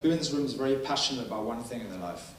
Who in this room is very passionate about one thing in their life?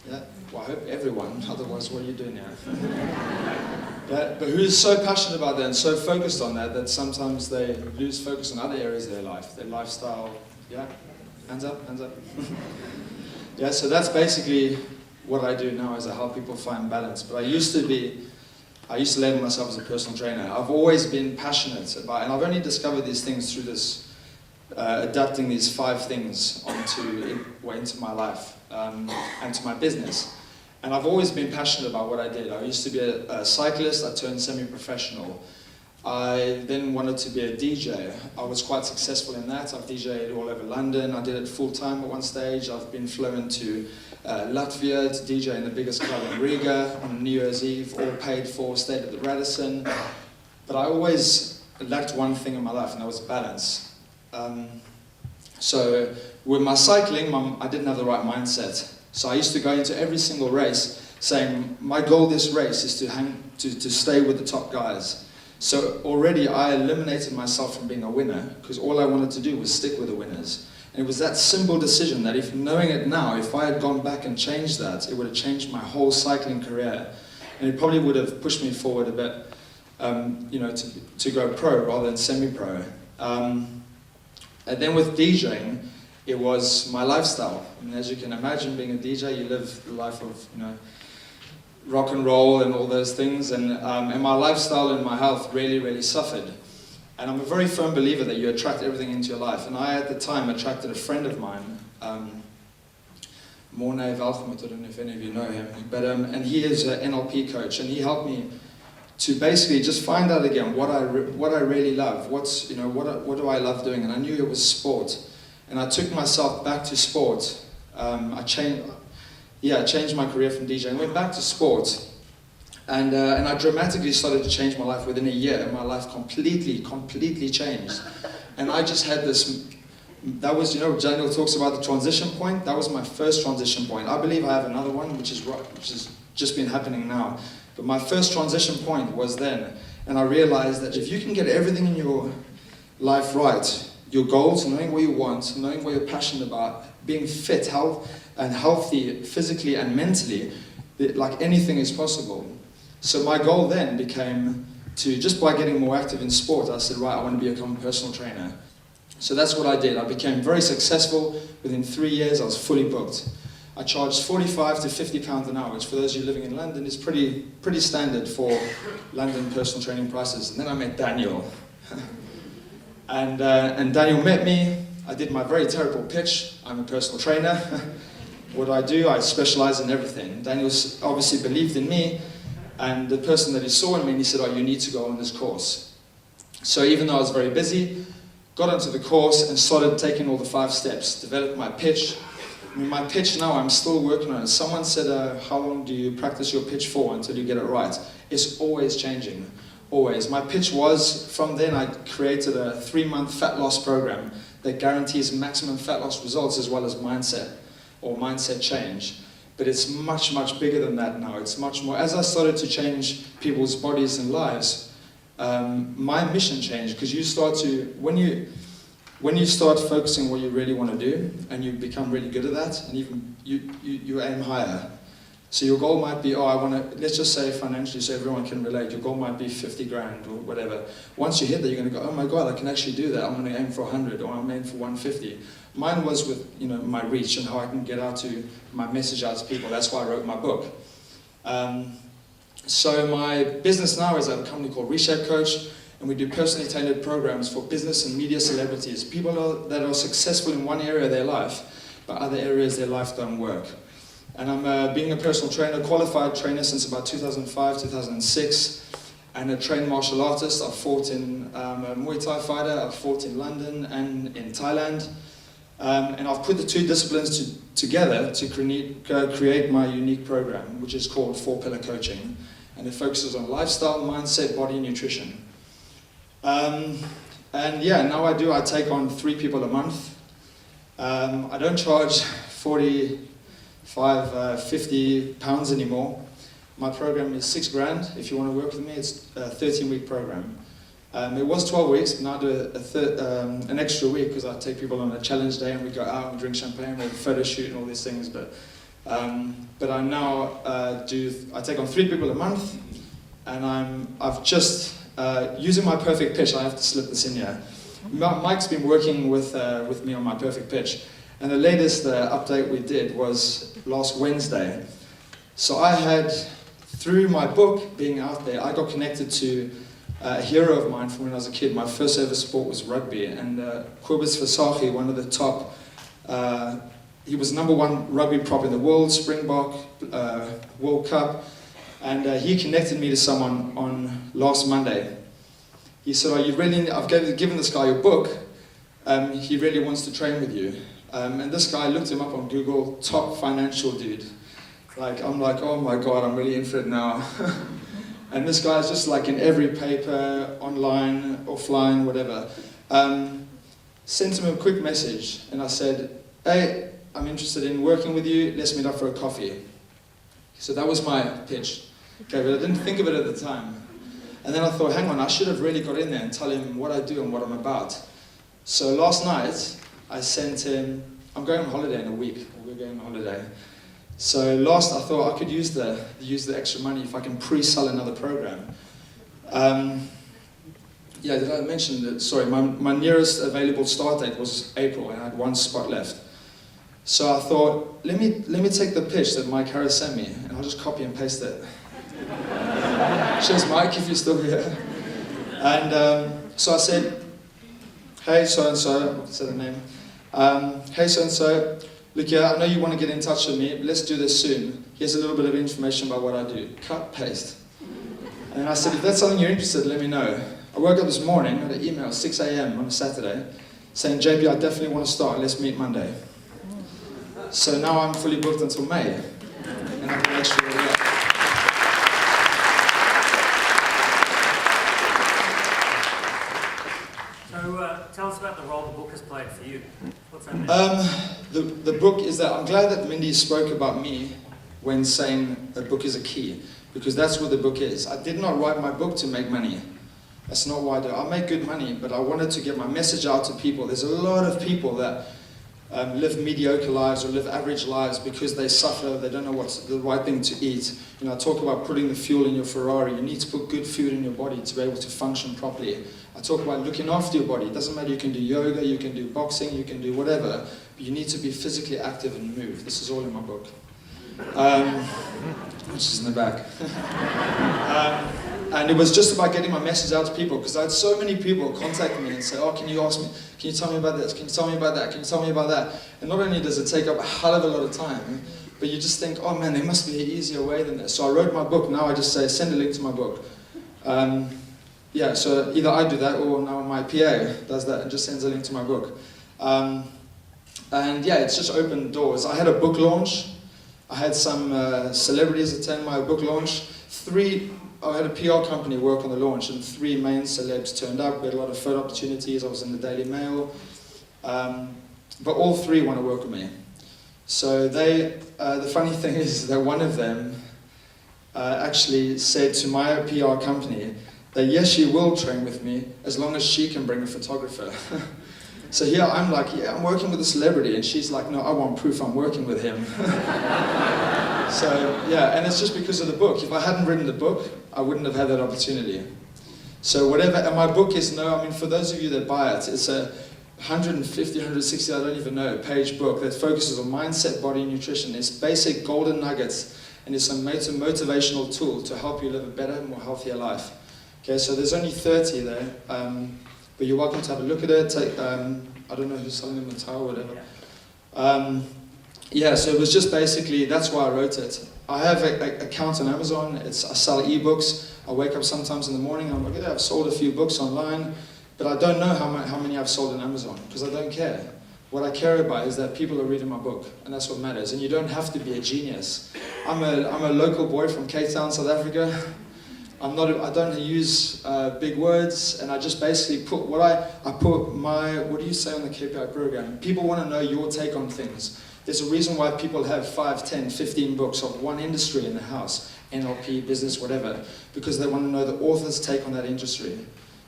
Yeah? Well, I hope everyone, otherwise what are you doing now? But who's so passionate about that and so focused on that that sometimes they lose focus on other areas of their life, their lifestyle? Yeah? Hands up, hands up. Yeah, so that's basically what I do now, is I help people find balance. But I used to label myself as a personal trainer. I've always been passionate about, and I've only discovered these things through this adapting these 5 things into my life and to my business. And I've always been passionate about what I did. I used to be a cyclist. I turned semi-professional. I then wanted to be a DJ. I was quite successful in that. I've DJed all over London. I did it full-time at one stage. I've been flown to Latvia to DJ in the biggest club in Riga on New Year's Eve, all paid for, stayed at the Radisson. But I always lacked one thing in my life, and that was balance. So with my cycling, I didn't have the right mindset. So I used to go into every single race saying, my goal this race is to stay with the top guys. So already I eliminated myself from being a winner, because all I wanted to do was stick with the winners. And it was that simple decision that, if knowing it now, if I had gone back and changed that, it would have changed my whole cycling career. And it probably would have pushed me forward a bit, to go pro rather than semi-pro. And then with DJing, it was my lifestyle. And as you can imagine, being a DJ, you live the life of, rock and roll and all those things. And my lifestyle and my health really, really suffered. And I'm a very firm believer that you attract everything into your life. And I, at the time, attracted a friend of mine, Mornay Valfamut, I don't know if any of you know him, but and he is an NLP coach, and he helped me to basically just find out again what I really love. What do I love doing? And I knew it was sport, and I took myself back to sport. I changed my career from DJ and went back to sport, and I dramatically started to change my life within a year. My life completely changed, and I just had this. That was, Daniel talks about the transition point. That was my first transition point. I believe I have another one, which has just been happening now. But my first transition point was then, and I realized that if you can get everything in your life right, your goals, knowing what you want, knowing what you're passionate about, being fit, healthy physically and mentally, like anything is possible. So my goal then became to, just by getting more active in sport, I said, right, I want to become a personal trainer. So that's what I did. I became very successful. Within 3 years, I was fully booked. I charged 45 to 50 pounds an hour, which for those of you living in London is pretty standard for London personal training prices. And then I met Daniel. and Daniel met me. I did my very terrible pitch. I'm a personal trainer. What do? I specialize in everything. Daniel obviously believed in me, and the person that he saw in me, and he said, oh, you need to go on this course. So even though I was very busy, got onto the course and started taking all the 5 steps, developed my pitch. I mean, my pitch now, I'm still working on it. Someone said, how long do you practice your pitch for until you get it right? It's always changing, always. My pitch was, from then I created a 3-month fat loss program that guarantees maximum fat loss results as well as mindset change. But it's much bigger than that now. It's much more, as I started to change people's bodies and lives, my mission changed, because you start to, when you start focusing what you really want to do, and you become really good at that, and even you aim higher. So your goal might be, let's just say financially so everyone can relate, your goal might be 50 grand or whatever. Once you hit that, you're going to go, oh my God, I can actually do that. I'm going to aim for 100, or I'm aiming for 150. Mine was with my reach and how I can get out to my message out to people. That's why I wrote my book. So my business now is I have a company called Reshape Coach, and we do personally tailored programs for business and media celebrities, people that are successful in one area of their life, but other areas of their life don't work. And I'm being a personal trainer, qualified trainer since about 2005, 2006, and a trained martial artist. I've fought in a Muay Thai fighter, I've fought in London and in Thailand. And I've put the 2 disciplines together to create my unique program, which is called 4-Pillar Coaching. And it focuses on lifestyle, mindset, body, and nutrition. And yeah, now I take on 3 people a month. I don't charge 50 pounds anymore. My program is 6 grand. If you want to work with me, it's a 13-week program. It was 12 weeks, but now I do an extra week because I take people on a challenge day and we go out and drink champagne, we have a photo shoot and all these things. But I now I take on 3 people a month, and I've just using my perfect pitch. I have to slip this in here. Mike's been working with me on my perfect pitch, and the latest update we did was last Wednesday. So I had, through my book being out there, I got connected to a hero of mine from when I was a kid. My first ever sport was rugby, and Kobus Versace, one of the top, he was #1 rugby prop in the world, Springbok, World Cup, and he connected me to someone on last Monday. He said, I've given this guy your book, he really wants to train with you. And this guy, looked him up on Google, top financial dude. I'm like, oh my God, I'm really in for it now. And this guy's just like in every paper, online, offline, whatever. Sent him a quick message, and I said, hey, I'm interested in working with you, let's meet up for a coffee. So that was my pitch. Okay, but I didn't think of it at the time. And then I thought, hang on, I should have really got in there and tell him what I do and what I'm about. So last night, I sent him, I'm going on holiday in a week, we're going on holiday. So I thought I could use the extra money if I can pre-sell another program. Yeah, did I mention that? Sorry, my nearest available start date was April, and I had 1 spot left. So I thought, let me take the pitch that Mike Harris sent me, and I'll just copy and paste it. Cheers, Mike, if you're still here. And so I said, hey, so-and-so, I said the name. Hey, so-and-so, look here, I know you want to get in touch with me, but let's do this soon. Here's a little bit of information about what I do. Cut, paste. And I said, if that's something you're interested in, let me know. I woke up this morning, I had an email, 6 a.m. on a Saturday, saying, JP, I definitely want to start, let's meet Monday. So now I'm fully booked until May. And I can extra work. Tell us about the role the book has played for you. What's that mean? The book is that, I'm glad that Mindy spoke about me when saying a book is a key, because that's what the book is. I did not write my book to make money. That's not why I do it. I make good money, but I wanted to get my message out to people. There's a lot of people that live mediocre lives or live average lives because they suffer, they don't know what's the right thing to eat. You know, I talk about putting the fuel in your Ferrari. You need to put good food in your body to be able to function properly. I talk about looking after your body. It doesn't matter, you can do yoga, you can do boxing, you can do whatever, but you need to be physically active and move. This is all in my book, which is in the back. And it was just about getting my message out to people, because I had so many people contact me and say, oh, can you tell me about this, can you tell me about that, can you tell me about that? And not only does it take up a hell of a lot of time, but you just think, oh man, there must be an easier way than this. So I wrote my book. Now I just say, send a link to my book. Yeah, so either I do that, or now my PA does that and just sends a link to my book. And yeah, it's just opened doors. I had a book launch. I had some celebrities attend my book launch. I had a PR company work on the launch, and 3 main celebs turned up. We had a lot of photo opportunities. I was in the Daily Mail. But all 3 want to work with me. So the funny thing is that one of them actually said to my PR company that yes, she will train with me as long as she can bring a photographer. So here I'm like, yeah, I'm working with a celebrity, and she's like, no, I want proof I'm working with him. So yeah, and it's just because of the book. If I hadn't written the book, I wouldn't have had that opportunity. So whatever, and my book is for those of you that buy it, it's a 150, 160, I don't even know, page book that focuses on mindset, body, and nutrition. It's basic golden nuggets, and it's a motivational tool to help you live a better, more healthier life. Okay, so there's only 30 there, but you're welcome to have a look at it. I don't know who's selling them, the towel or whatever. Yeah, so it was just basically, that's why I wrote it. I have an account on Amazon. I sell ebooks. I wake up sometimes in the morning, I'm like, yeah, I've sold a few books online, but I don't know how many I've sold on Amazon, because I don't care. What I care about is that people are reading my book, and that's what matters. And you don't have to be a genius. I'm a local boy from Cape Town, South Africa. I don't use big words, and I just basically put what do you say on the KPI program? People want to know your take on things. There's a reason why people have 5, 10, 15 books of one industry in the house, NLP, business, whatever, because they want to know the author's take on that industry.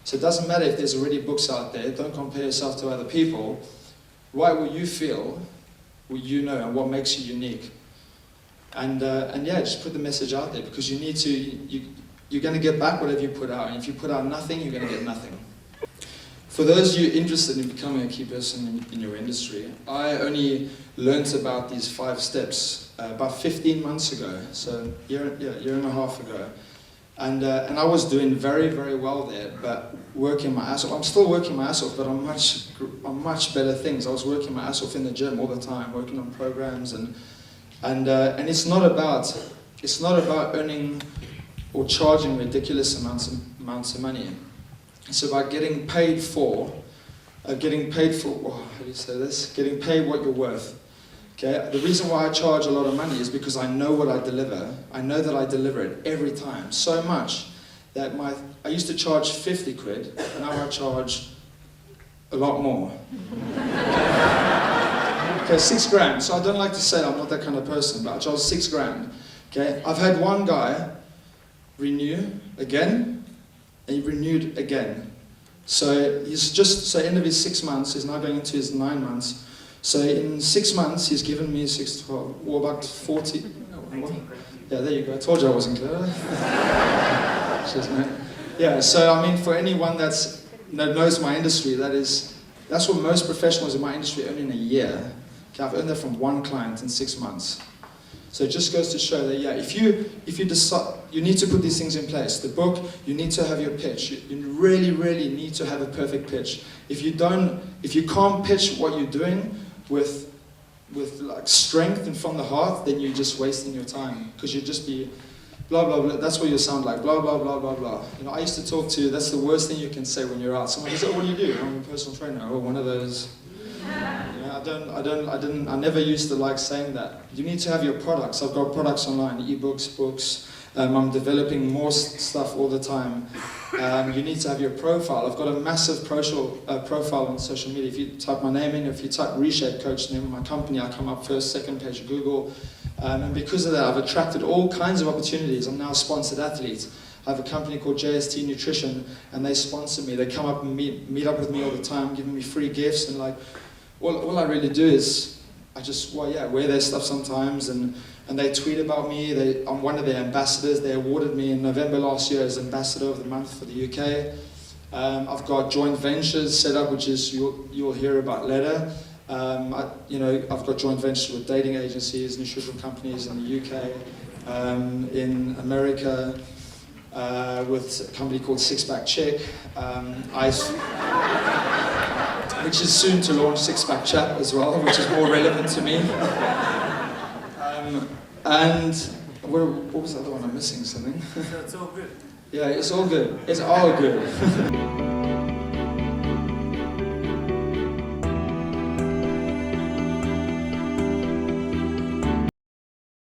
So it doesn't matter if there's already books out there. Don't compare yourself to other people. Write what you feel, what you know, and what makes you unique. And yeah, just put the message out there, because you need to. You're going to get back whatever you put out. And if you put out nothing, you're going to get nothing. For those of you interested in becoming a key person in your industry, I only learnt about these 5 steps about 15 months ago, so a year and a half ago. And I was doing very, very well there, but working my ass off. I'm still working my ass off, but on much better things. I was working my ass off in the gym all the time, working on programs, and it's not about earning or charging ridiculous amounts of money. It's about getting paid for, how do you say this? Getting paid what you're worth. Okay? The reason why I charge a lot of money is because I know what I deliver. I know that I deliver it every time, so much that I used to charge 50 quid, and now I charge a lot more. Okay, 6 grand. So I don't like to say I'm not that kind of person, but I charge 6 grand. Okay? I've had one guy renew again, and he renewed again. So end of his 6 months, he's now going into his 9 months. So in 6 months, he's given me 6 to 12, or about 40. Yeah, there you go. I told you I wasn't clear. Cheers, mate. Yeah, so I mean, for anyone that knows my industry, that's what most professionals in my industry earn in a year. Okay, I've earned that from one client in 6 months. So it just goes to show that, yeah, if you decide, you need to put these things in place. The book, you need to have your pitch. You really, really need to have a perfect pitch. If you can't pitch what you're doing with like strength and from the heart, then you're just wasting your time, because you'd just be blah, blah, blah. That's what you sound like, blah, blah, blah, blah, blah. You know, I used to talk to, that's the worst thing you can say when you're out. Someone says, oh, what do you do? I'm a personal trainer. Oh, one of those. I never used to like saying that. You need to have your products. I've got products online, ebooks, books. I'm developing more stuff all the time. You need to have your profile. I've got a massive profile on social media. If you type my name in, if you type Reshape Coach, name of my company, I come up first, second page of Google. And because of that, I've attracted all kinds of opportunities. I'm now a sponsored athlete. I have a company called JST Nutrition, and they sponsor me. They come up and meet up with me all the time, giving me free gifts, and like, all I really do is I just wear their stuff sometimes, and they tweet about me. I'm one of their ambassadors. They awarded me in November last year as Ambassador of the Month for the UK. I've got joint ventures set up, which is you'll hear about later. I've got joint ventures with dating agencies, nutrition companies in the UK, in America, with a company called Six Pack Chick. Which is soon to launch Six Pack Chat as well, which is more relevant to me. And what was the other one? I'm missing something. So it's all good. Yeah, it's all good. It's all good.